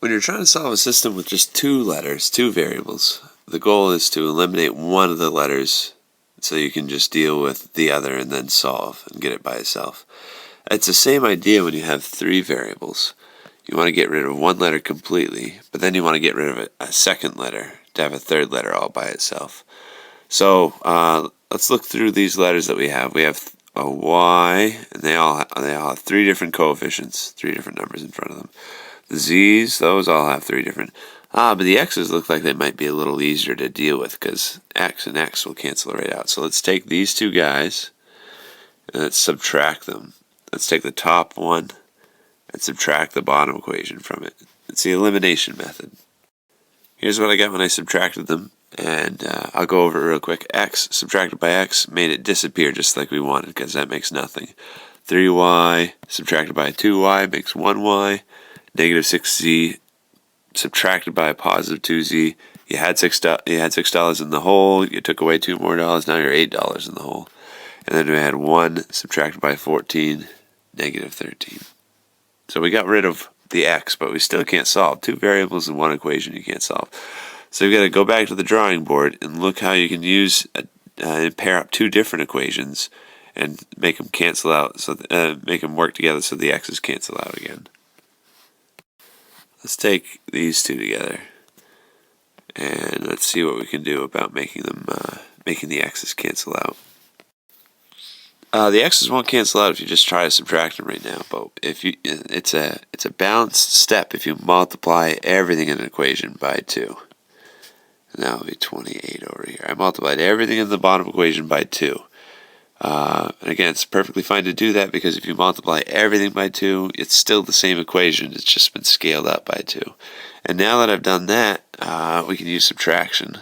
When you're trying to solve a system with just two letters, two variables, the goal is to eliminate one of the letters so you can just deal with the other and then solve and get it by itself. It's the same idea when you have three variables. You want to get rid of one letter completely, but then you want to get rid of a second letter to have a third letter all by itself. So let's look through these letters that we have. We have a Y, and they all have three different coefficients, three different numbers in front of them. The Z's, those all have three different. But the X's look like they might be a little easier to deal with because X and X will cancel right out. So let's take these two guys and let's subtract them. Let's take the top one and subtract the bottom equation from it. It's the elimination method. Here's what I got when I subtracted them, and I'll go over it real quick. X subtracted by X made it disappear just like we wanted because that makes nothing. 3Y subtracted by 2Y makes 1Y. Negative 6Z subtracted by a positive 2Z. You had $6 in the hole. You took away $2 more. Now you're $8 in the hole. And then we had 1 subtracted by 14, negative 13. So we got rid of the X, but we still can't solve. Two variables in one equation you can't solve. So you've got to go back to the drawing board and look how you can use and pair up two different equations and make them cancel out. So make them work together so the X's cancel out again. Let's take these two together, and let's see what we can do about making the X's cancel out. The X's won't cancel out if you just try to subtract them right now, but it's a balanced step if you multiply everything in an equation by 2. And that will be 28 over here. I multiplied everything in the bottom equation by 2. And again, it's perfectly fine to do that because if you multiply everything by 2, it's still the same equation. It's just been scaled up by 2. And now that I've done that, we can use subtraction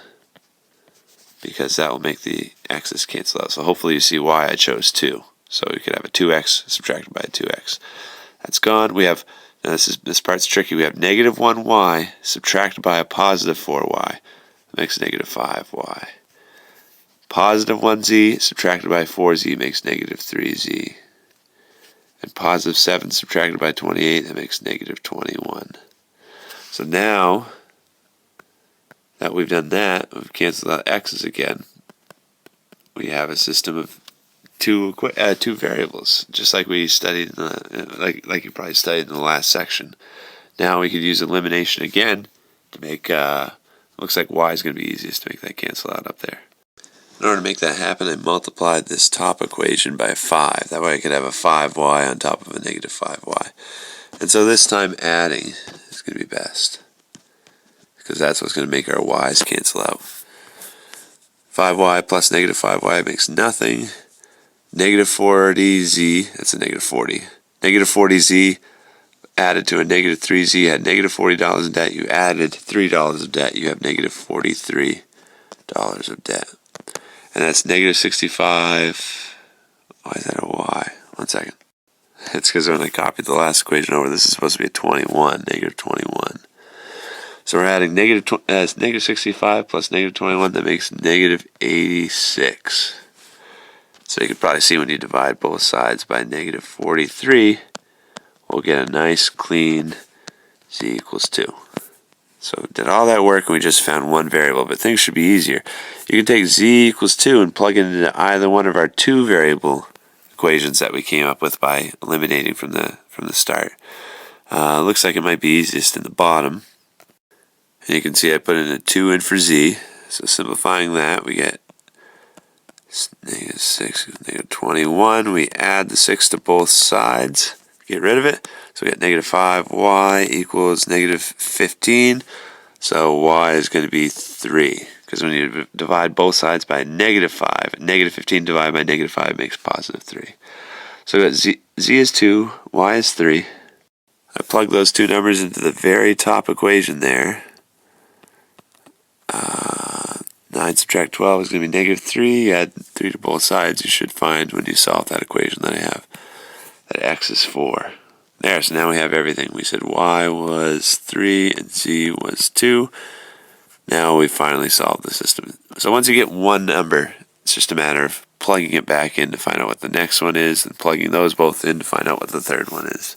because that will make the X's cancel out. So hopefully you see why I chose 2. So we could have a 2X subtracted by a 2X. That's gone. We have, now this part's tricky. We have negative 1Y subtracted by a positive 4Y. That makes negative 5Y. Positive 1Z subtracted by 4Z makes negative 3Z. And positive 7 subtracted by 28, that makes negative 21. So now that we've done that, we've canceled out X's again. We have a system of two variables, just like we studied, like you probably studied in the last section. Now we could use elimination again to make, looks like Y is going to be easiest to make that cancel out up there. In order to make that happen, I multiplied this top equation by 5. That way I could have a 5y on top of a negative 5y. And so this time adding is going to be best, because that's what's going to make our y's cancel out. 5y plus negative 5y makes nothing. Negative 40z, that's a negative 40. Negative 40z added to a negative 3z, had negative $40 in debt. You added $3 of debt. You have negative $43 of debt. And that's negative 65. Why is that a y? 1 second. It's because when I copied the last equation over, this is supposed to be a 21, negative 21. So we're adding negative 65 plus negative 21, that makes negative 86. So you can probably see when you divide both sides by negative 43, we'll get a nice clean z equals 2. So we did all that work and we just found one variable, but things should be easier. You can take z equals 2 and plug it into either one of our two variable equations that we came up with by eliminating from the start. Looks like it might be easiest in the bottom. And you can see I put in a 2 in for z. So simplifying that, we get negative 6, negative 21. We add the 6 to both sides. Get rid of it. So we got negative 5y equals negative 15. So y is going to be 3. Because when you divide both sides by negative 5, negative 15 divided by negative 5 makes positive 3. So we got z is 2, y is 3. I plug those two numbers into the very top equation there. 9 subtract 12 is going to be negative 3. You add 3 to both sides. You should find when you solve that equation that I have that x is 4. There, so now we have everything. We said y was 3 and z was 2. Now we finally solved the system. So once you get one number, it's just a matter of plugging it back in to find out what the next one is, and plugging those both in to find out what the third one is.